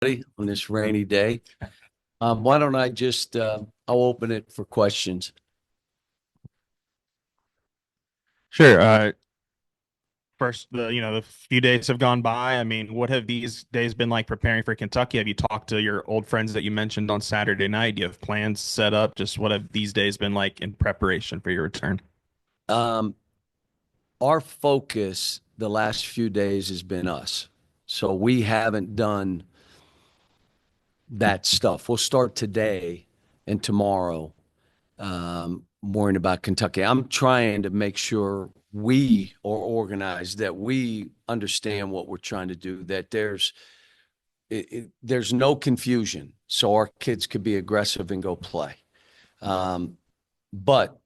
on this rainy day. Why don't I just, I'll open it for questions. Sure. First, the few days have gone by. I mean, what have these days been like preparing for Kentucky? Have you talked to your old friends that you mentioned on Saturday night? Do you have plans set up? Just what have these days been like in preparation for your return? Um, our focus the last few days has been us. So we haven't done that stuff. We'll start today and tomorrow, worrying about Kentucky. I'm trying to make sure we are organized, that we understand what we're trying to do, that there's no confusion, so our kids could be aggressive and go play. Um, but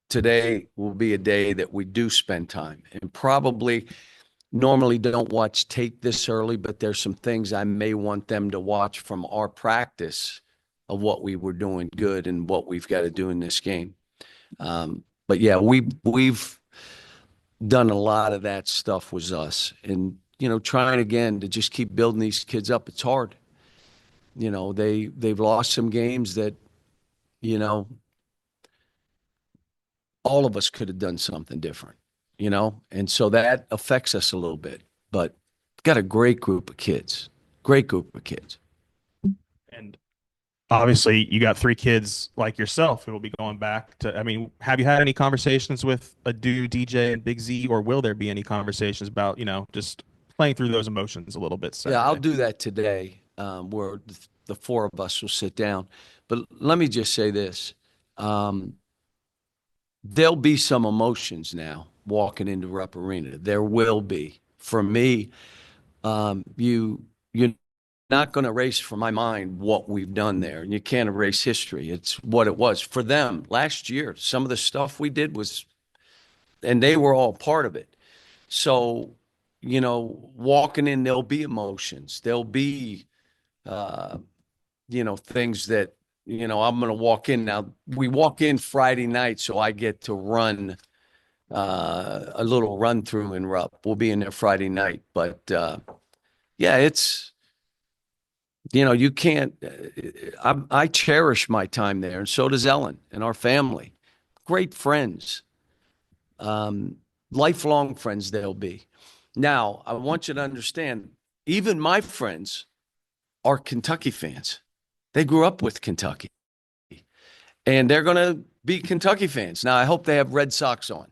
today will be a day that we do spend time, and probably normally don't watch tape this early, but there's some things I may want them to watch from our practice of what we were doing good and what we've got to do in this game. But yeah, we've done a lot of that stuff was us, and trying again to just keep building these kids up. It's hard. They've lost some games that you know all of us could have done something different, and so that affects us a little bit. But got a great group of kids, great group of kids. And obviously, you got three kids like yourself who will be going back to. I mean, have you had any conversations with Adu, DJ, and Big Z, or will there be any conversations about, just playing through those emotions a little bit Yeah, I'll Saturday? do that today, where the four of us will sit down. But let me just say this. Um, there'll be some emotions now walking into Rupp Arena. There will be. For me, you're not going to erase from my mind what we've done there, and you can't erase history. It's what it was for them last year. Some of the stuff we did was, and they were all part of it. So, walking in, there'll be emotions. There'll be, uh, things that, I'm going to walk in. Now, we walk in Friday night, so I get to run a little run through in Rupp. We'll be in there Friday night. But yeah, you can't, I cherish my time there, and so does Ellen and our family. Great friends, um, lifelong friends they'll be. Now, I want you to understand, even my friends are Kentucky fans. They grew up with Kentucky, and they're going to be Kentucky fans. Now, I hope they have Red Sox on,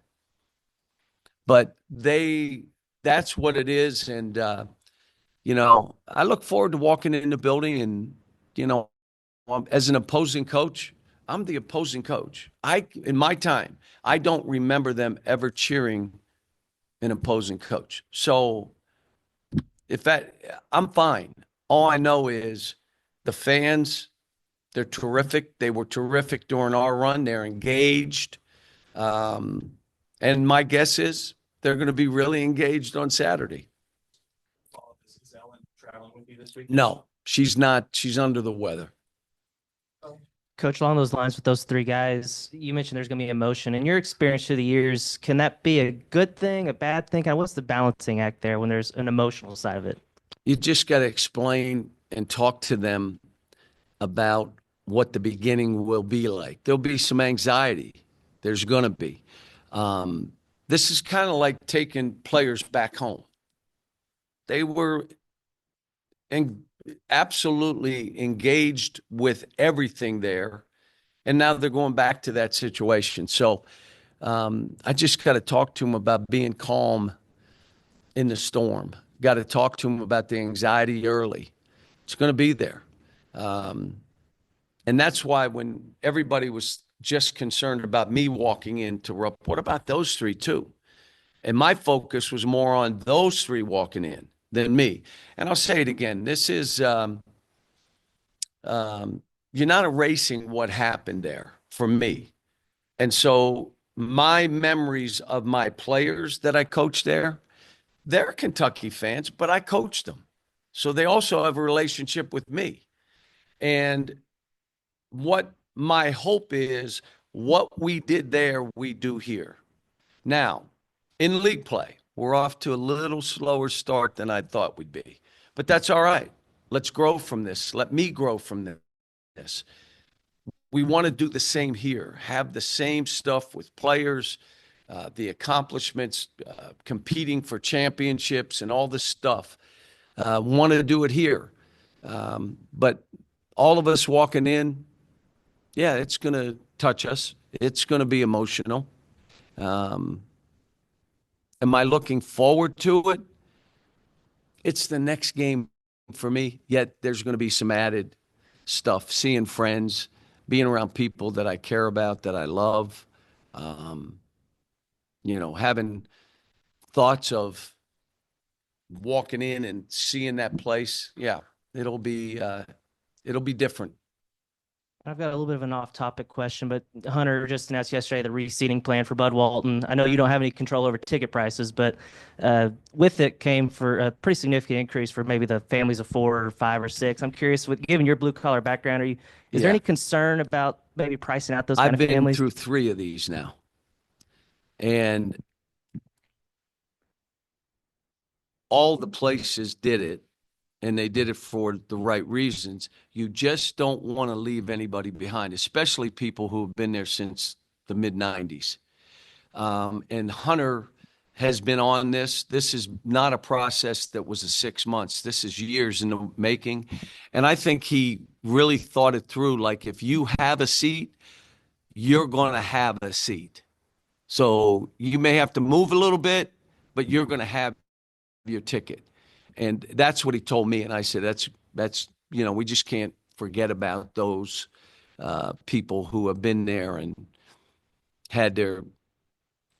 but that's what it is. And, I look forward to walking in the building and, as an opposing coach, I'm the opposing coach. In my time, I don't remember them ever cheering an opposing coach. So if that, I'm fine. All I know is the fans, they're terrific. They were terrific during our run. They're engaged. Um, and my guess is they're going to be really engaged on Saturday. Is Ellen traveling with you this week? No, she's not. She's under the weather. Coach, along those lines with those three guys, you mentioned there's going to be emotion. In your experience through the years, can that be a good thing, a bad thing? Kind of what's the balancing act there when there's an emotional side of it? You just got to explain and talk to them about what the beginning will be like. There'll be some anxiety. There's going to be. Um, this is kind of like taking players back home. They were en- absolutely engaged with everything there, and now they're going back to that situation. So I just got to talk to them about being calm in the storm. Got to talk to them about the anxiety early. It's going to be there. Um, And that's why when everybody was just concerned about me walking into Rupp, what about those three too? And my focus was more on those three walking in than me. And I'll say it again. This is, you're not erasing what happened there for me. And so my memories of my players that I coached there, they're Kentucky fans, but I coached them. So they also have a relationship with me. And what my hope is, what we did there, we do here. Now, in league play, we're off to a little slower start than I thought we'd be, but that's all right. Let's grow from this. Let me grow from this. We want to do the same here, have the same stuff with players, the accomplishments, competing for championships and all this stuff. Want to do it here. But all of us walking in, yeah, it's going to touch us. It's going to be emotional. Am I looking forward to it? It's the next game for me, yet there's going to be some added stuff, seeing friends, being around people that I care about, that I love, having thoughts of walking in and seeing that place. Yeah, it'll be different. I've got a little bit of an off-topic question, but Hunter just announced yesterday the reseating plan for Bud Walton. I know you don't have any control over ticket prices, but with it came for a pretty significant increase for maybe the families of 4 or 5 or 6. I'm curious, given your blue-collar background, is there any concern about maybe pricing out those kind of families? I've been through 3 of these now, and all the places did it, and they did it for the right reasons. You just don't want to leave anybody behind, especially people who have been there since the mid-90s. And Hunter has been on this. This is not a process that was 6 months. This is years in the making. And I think he really thought it through. Like, if you have a seat, you're going to have a seat. So you may have to move a little bit, but you're going to have your ticket. And that's what he told me. And I said, that's we just can't forget about those people who have been there and had their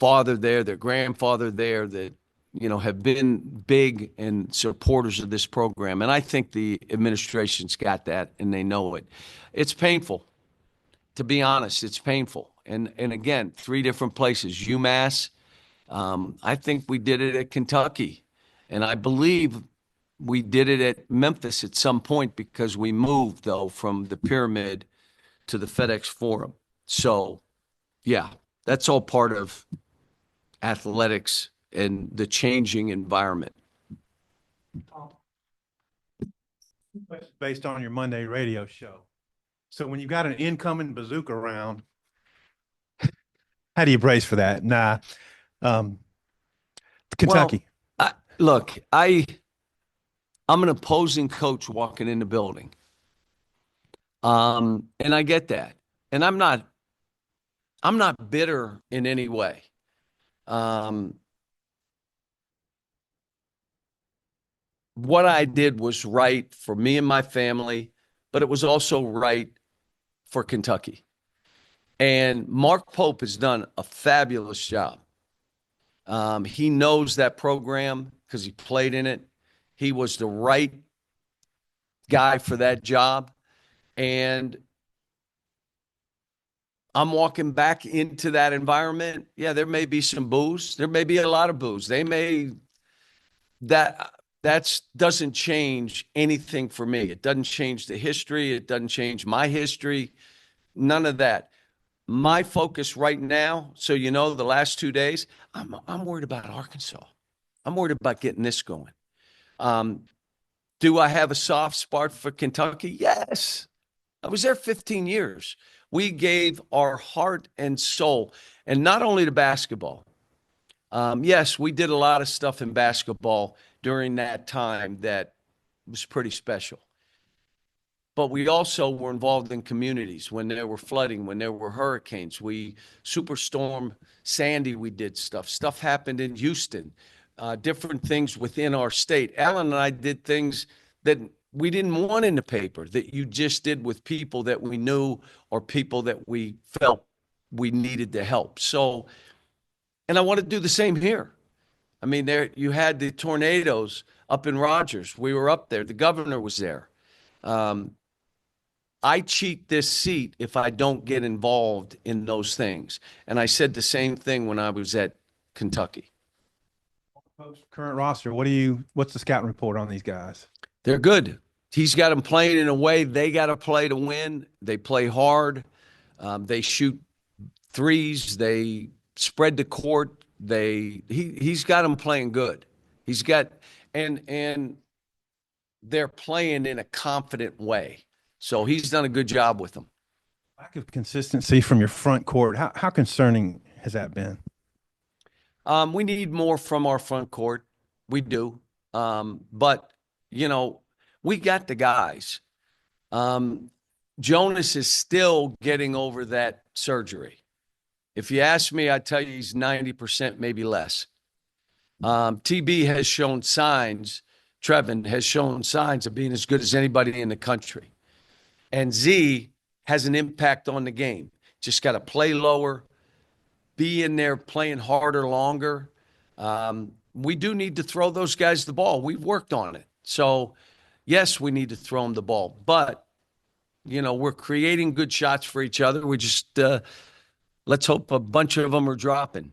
father there, their grandfather there, that, have been big and supporters of this program. And I think the administration's got that, and they know it. It's painful. To be honest, it's painful. And again, 3 different places. UMass, I think we did it at Kentucky. And I believe we did it at Memphis at some point, because we moved, though, from the Pyramid to the FedEx Forum. So, yeah, that's all part of athletics and the changing environment. Based on your Monday radio show. So when you got an incoming bazooka round, how do you brace for that? Kentucky. Well, I'm an opposing coach walking in the building. And I get that. And I'm not bitter in any way. What I did was right for me and my family, but it was also right for Kentucky. And Mark Pope has done a fabulous job. He knows that program because he played in it. He was the right guy for that job. And I'm walking back into that environment. Yeah, there may be some boos. There may be a lot of boos. That doesn't change anything for me. It doesn't change the history. It doesn't change my history. None of that. My focus right now, so the last 2 days, I'm worried about Arkansas. I'm worried about getting this going. Do I have a soft spot for Kentucky? Yes. I was there 15 years. We gave our heart and soul, and not only to basketball. Yes, we did a lot of stuff in basketball during that time that was pretty special. But we also were involved in communities when there were flooding, when there were hurricanes. Superstorm Sandy, we did stuff. Stuff happened in Houston, different things within our state. Alan and I did things that we didn't want in the paper, that you just did with people that we knew or people that we felt we needed to help. So, and I want to do the same here. I mean, there you had the tornadoes up in Rogers. We were up there. The governor was there. I cheat this seat if I don't get involved in those things. And I said the same thing when I was at Kentucky. Current roster, what's the scouting report on these guys? They're good. He's got them playing in a way they got to play to win. They play hard. They shoot threes. They spread the court. He's got them playing good. He's got and they're playing in a confident way. So he's done a good job with them. Lack of consistency from your front court. How concerning has that been? We need more from our front court. We do. But, we got the guys. Jonas is still getting over that surgery. If you ask me, I'd tell you he's 90%, maybe less. TB has shown signs, Trevin has shown signs of being as good as anybody in the country. And Z has an impact on the game. Just got to play lower, be in there playing harder, longer. We do need to throw those guys the ball. We've worked on it. So, yes, we need to throw them the ball. But, we're creating good shots for each other. We just let's hope a bunch of them are dropping.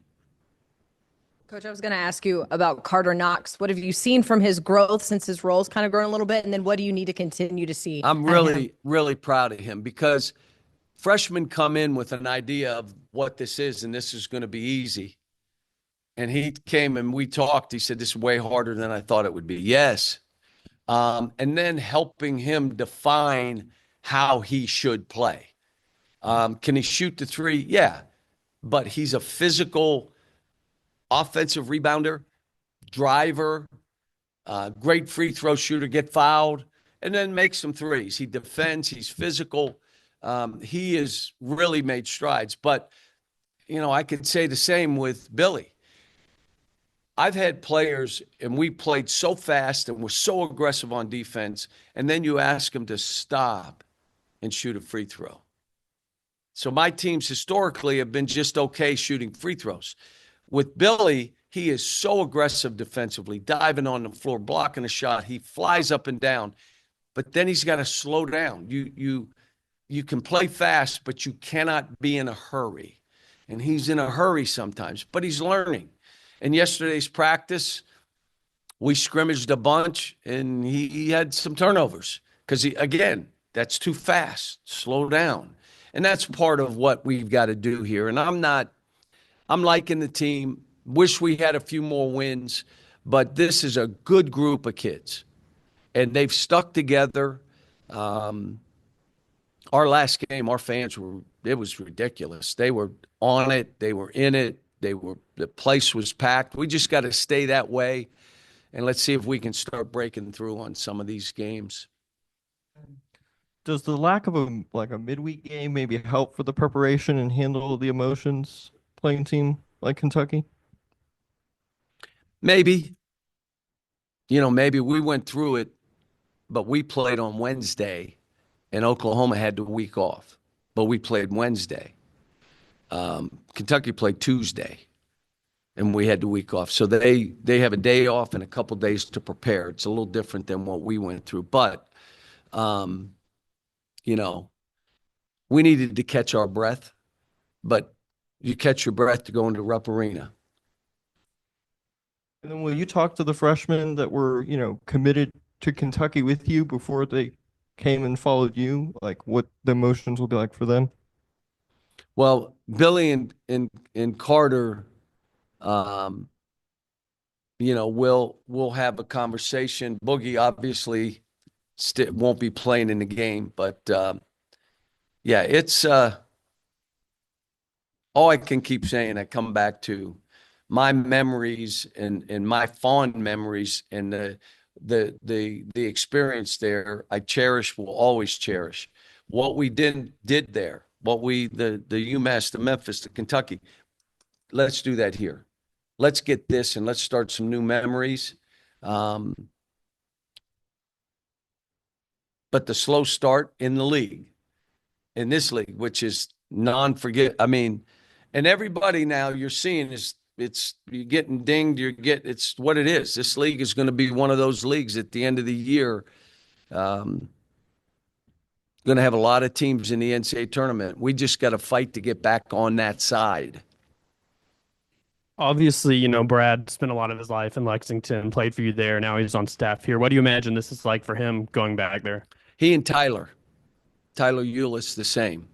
Coach, I was going to ask you about Carter Knox. What have you seen from his growth since his role's kind of grown a little bit? And then what do you need to continue to see? I'm really, really proud of him because freshmen come in with an idea of what this is, and this is going to be easy. And he came and we talked. He said, this is way harder than I thought it would be. Yes. And then helping him define how he should play. Can he shoot the three? Yeah. But he's a physical offensive rebounder, driver, great free throw shooter, get fouled, and then make some threes. He defends. He's physical. He has really made strides. But, I could say the same with Billy. I've had players, and we played so fast and were so aggressive on defense, and then you ask them to stop and shoot a free throw. So my teams historically have been just okay shooting free throws. With Billy, he is so aggressive defensively, diving on the floor, blocking a shot. He flies up and down, but then he's got to slow down. You can play fast, but you cannot be in a hurry. And he's in a hurry sometimes, but he's learning. In yesterday's practice, we scrimmaged a bunch, and he had some turnovers because, again, that's too fast. Slow down. And that's part of what we've got to do here. And I'm liking the team. Wish we had a few more wins, but this is a good group of kids, and they've stuck together. Our last game, our fans it was ridiculous. They were on it. They were in it. The place was packed. We just got to stay that way, and let's see if we can start breaking through on some of these games. Does the lack of a midweek game maybe help for the preparation and handle the emotions playing a team like Kentucky? Maybe. Maybe we went through it, but we played on Wednesday, and Oklahoma had the week off. But we played Wednesday. Kentucky played Tuesday, and we had the week off. So they have a day off and a couple days to prepare. It's a little different than what we went through. But, we needed to catch our breath. But you catch your breath to go into Rupp Arena. And then will you talk to the freshmen that were, committed to Kentucky with you before they came and followed you? Like what the emotions will be like for them? Well, Billy and Carter, we'll have a conversation. Boogie obviously won't be playing in the game, but yeah, it's all I can keep saying. I come back to my memories and my fond memories and the experience there. I cherish, will always cherish what we did there. The UMass, the Memphis, the Kentucky. Let's do that here. Let's get this and let's start some new memories. But the slow start in the league, in this league, which is and everybody now you're seeing you're getting dinged. It's what it is. This league is going to be one of those leagues at the end of the year. Going to have a lot of teams in the NCAA tournament. We just got to fight to get back on that side. Obviously, Brad spent a lot of his life in Lexington, played for you there. Now he's on staff here. What do you imagine this is like for him going back there? He and Tyler Eulis, the same.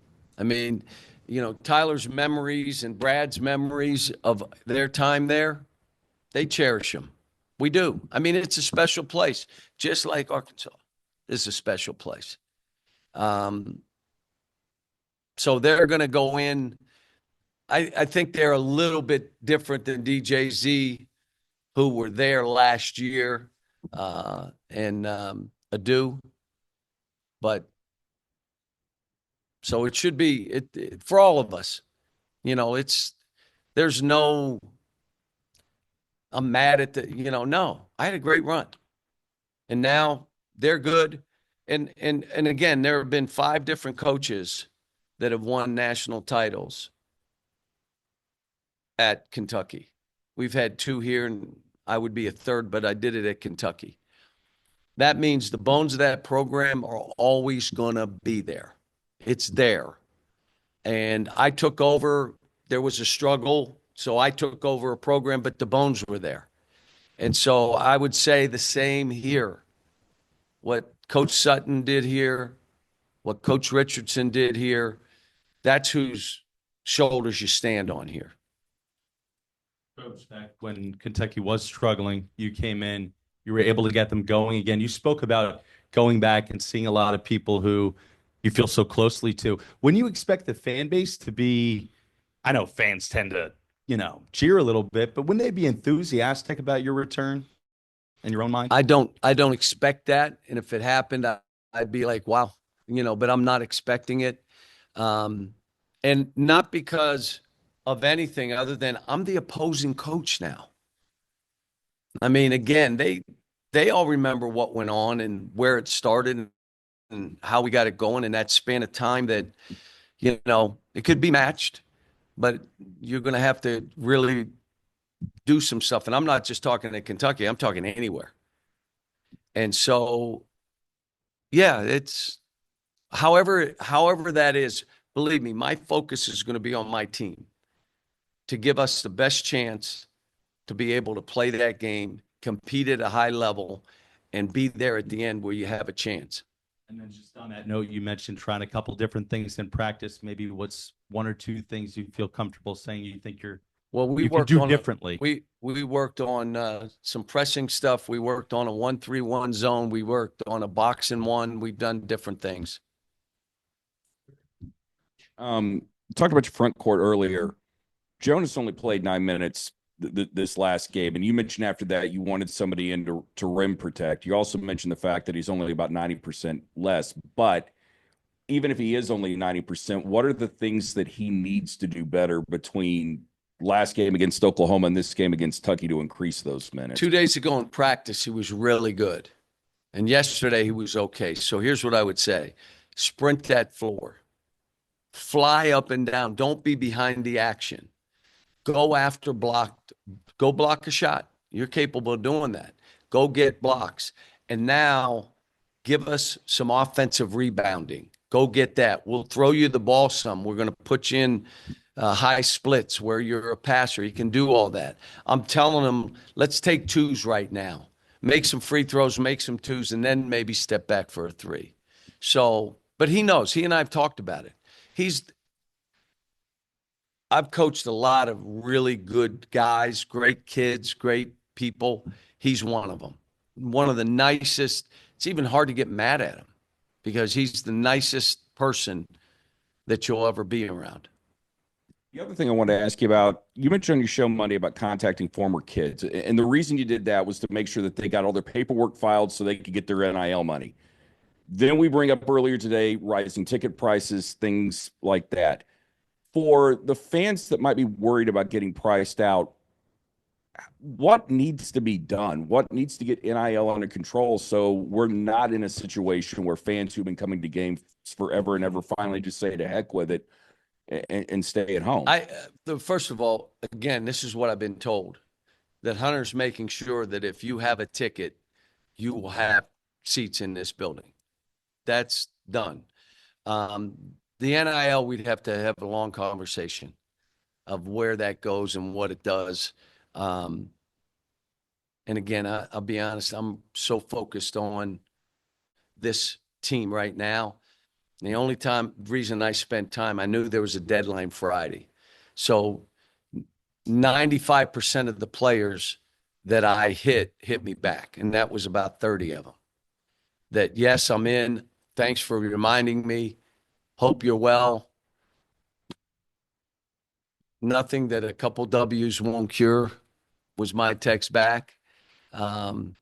Tyler's memories and Brad's memories of their time there, they cherish them. We do. I mean, it's a special place, just like Arkansas is a special place. So they're going to go in. I think they're a little bit different than DJZ, who were there last year, and Adu. But so it should be for all of us. There's no, I'm mad at no, I had a great run. And now they're good. And again, there have been 5 different coaches that have won national titles at Kentucky. We've had 2 here, and I would be a third, but I did it at Kentucky. That means the bones of that program are always going to be there. It's there. And I took over. There was a struggle, so I took over a program, but the bones were there. And so I would say the same here. What Coach Sutton did here, what Coach Richardson did here, that's whose shoulders you stand on here. Coach, back when Kentucky was struggling, you came in, you were able to get them going again. You spoke about going back and seeing a lot of people who you feel so closely to. When you expect the fan base to be, I know fans tend to, cheer a little bit, but wouldn't they be enthusiastic about your return in your own mind? I don't expect that. And if it happened, I'd be like, wow, but I'm not expecting it. And not because of anything other than I'm the opposing coach now. I mean, again, they all remember what went on and where it started and how we got it going in that span of time that, it could be matched, but you're going to have to really do some stuff. And I'm not just talking at Kentucky, I'm talking anywhere. And so, yeah, it's however that is, believe me, my focus is going to be on my team to give us the best chance to be able to play that game, compete at a high level, and be there at the end where you have a chance. And then just on that note, you mentioned trying a couple different things in practice. Maybe what's 1 or 2 things you feel comfortable saying you think you could do differently? We worked on some pressing stuff. We worked on a 1-3-1 zone. We worked on a box and one. We've done different things. Talked about your front court earlier. Jonas only played 9 minutes this last game, and you mentioned after that you wanted somebody in to rim protect. You also mentioned the fact that he's only about 90% less, but even if he is only 90%, what are the things that he needs to do better between last game against Oklahoma and this game against Kentucky to increase those minutes? 2 days ago in practice, he was really good, and yesterday he was okay. So here's what I would say. Sprint that floor. Fly up and down. Don't be behind the action. Go after blocked. Go block a shot. You're capable of doing that. Go get blocks. And now give us some offensive rebounding. Go get that. We'll throw you the ball some. We're going to put you in high splits where you're a passer. You can do all that. I'm telling them, let's take 2s right now. Make some free throws, make some 2s, and then maybe step back for a 3. So, but he knows. He and I have talked about it. I've coached a lot of really good guys, great kids, great people. He's one of them. One of the nicest. It's even hard to get mad at him because he's the nicest person that you'll ever be around. The other thing I wanted to ask you about, you mentioned on your show Monday about contacting former kids. And the reason you did that was to make sure that they got all their paperwork filed so they could get their NIL money. Then we bring up earlier today, rising ticket prices, things like that. For the fans that might be worried about getting priced out, what needs to be done? What needs to get NIL under control so we're not in a situation where fans who've been coming to games forever and ever finally just say to heck with it and stay at home? First of all, again, this is what I've been told, that Hunter's making sure that if you have a ticket, you will have seats in this building. That's done. The NIL, we'd have to have a long conversation of where that goes and what it does. And again, I'll be honest, I'm so focused on this team right now. The only reason I spent time, I knew there was a deadline Friday. So 95% of the players that I hit me back. And that was about 30 of them. That, yes, I'm in. Thanks for reminding me. Hope you're well. Nothing that a couple W's won't cure was my text back. But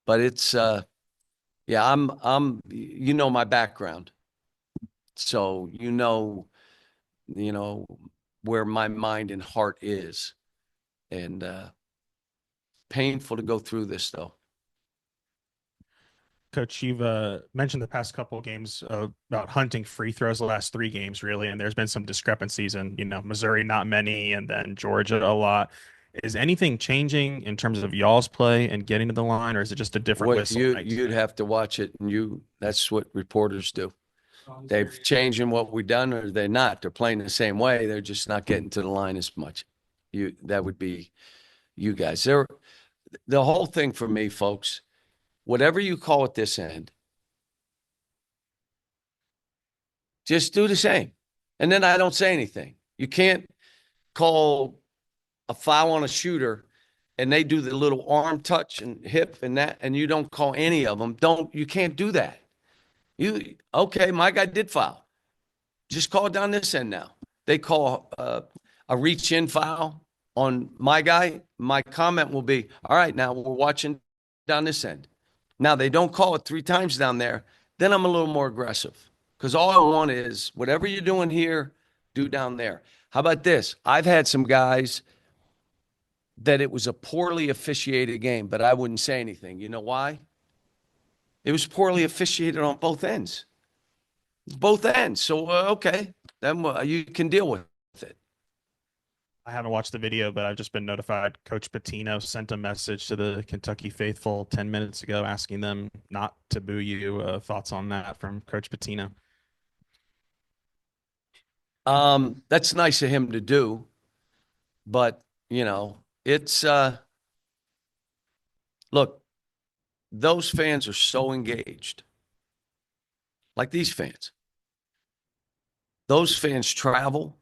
it's, yeah, you know, my background. So, you know, where my mind and heart is. And painful to go through this, though. Coach, you've mentioned the past couple of games about hunting free throws the last 3 games, really, and there's been some discrepancies in, Missouri, not many, and then Georgia a lot. Is anything changing in terms of y'all's play and getting to the line, or is it just a different whistle? You'd have to watch it, and that's what reporters do. They've changed in what we've done, or they're not. They're playing the same way. They're just not getting to the line as much. That would be you guys. The whole thing for me, folks, whatever you call it this end, just do the same. And then I don't say anything. You can't call a foul on a shooter and they do the little arm touch and hip and that, and you don't call any of them. You can't do that. Okay, my guy did foul. Just call it down this end now. They call a reach in foul on my guy. My comment will be, all right, now we're watching down this end. Now they don't call it 3 times down there. Then I'm a little more aggressive because all I want is whatever you're doing here, do down there. How about this? I've had some guys that it was a poorly officiated game, but I wouldn't say anything. You know why? It was poorly officiated on both ends. Both ends. So, okay, then you can deal with it. I haven't watched the video, but I've just been notified Coach Pitino sent a message to the Kentucky faithful 10 minutes ago asking them not to boo you. Thoughts on that from Coach Pitino? That's nice of him to do, but, it's look, those fans are so engaged. Like these fans. Those fans travel.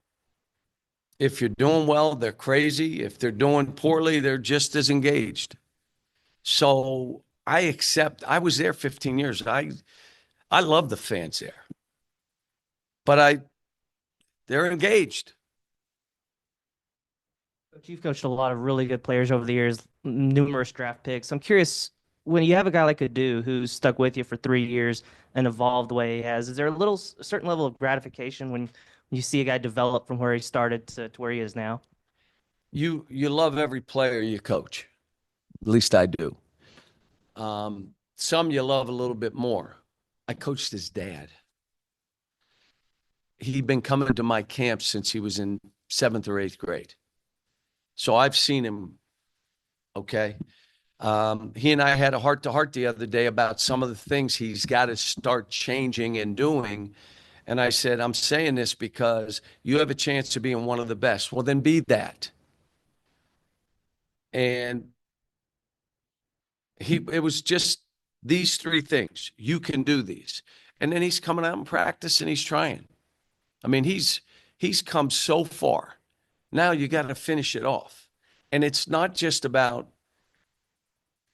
If you're doing well, they're crazy. If they're doing poorly, they're just as engaged. So I was there 15 years. I love the fans there. But they're engaged. You've coached a lot of really good players over the years, numerous draft picks. I'm curious, when you have a guy like Adu who's stuck with you for 3 years and evolved the way he has, is there a certain level of gratification when you see a guy develop from where he started to where he is now? You love every player you coach. At least I do. Some you love a little bit more. I coached his dad. He'd been coming to my camp since he was in 7th or 8th grade. So I've seen him, okay? He and I had a heart-to-heart the other day about some of the things he's got to start changing and doing. And I said, I'm saying this because you have a chance to be in one of the best. Well, then be that. And it was just these 3 things. You can do these. And then he's coming out and practice and he's trying. I mean, he's come so far. Now you got to finish it off. And it's not just about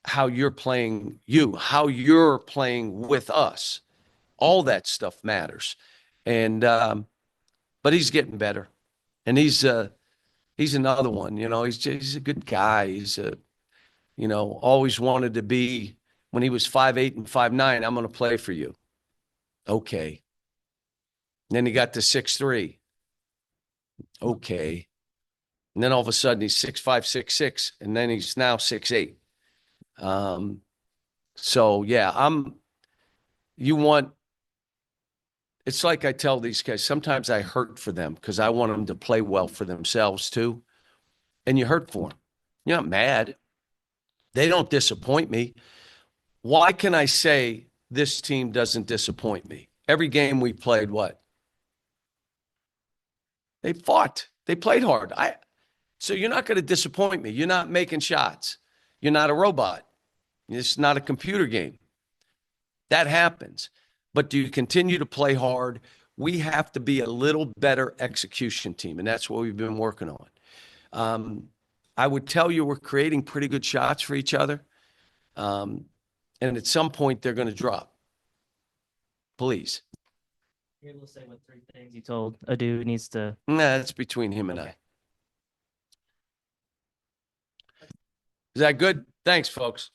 how you're playing how you're playing with us. All that stuff matters. And but he's getting better. And he's another one, he's a good guy. He's always wanted to be, when he was 5'8" and 5'9", I'm going to play for you. Okay. And then he got to 6'3". Okay. And then all of a sudden he's 6'5", 6'6", and then he's now 6'8". So yeah, it's like I tell these guys, sometimes I hurt for them because I want them to play well for themselves too. And you hurt for them. You're not mad. They don't disappoint me. Why can I say this team doesn't disappoint me? Every game we played, what? They fought. They played hard. So you're not going to disappoint me. You're not making shots. You're not a robot. It's not a computer game. That happens. But do you continue to play hard? We have to be a little better execution team, and that's what we've been working on. I would tell you we're creating pretty good shots for each other. And at some point, they're going to drop. Please. You're able to say what 3 things you told a dude needs to. Nah, that's between him and I. Is that good? Thanks, folks.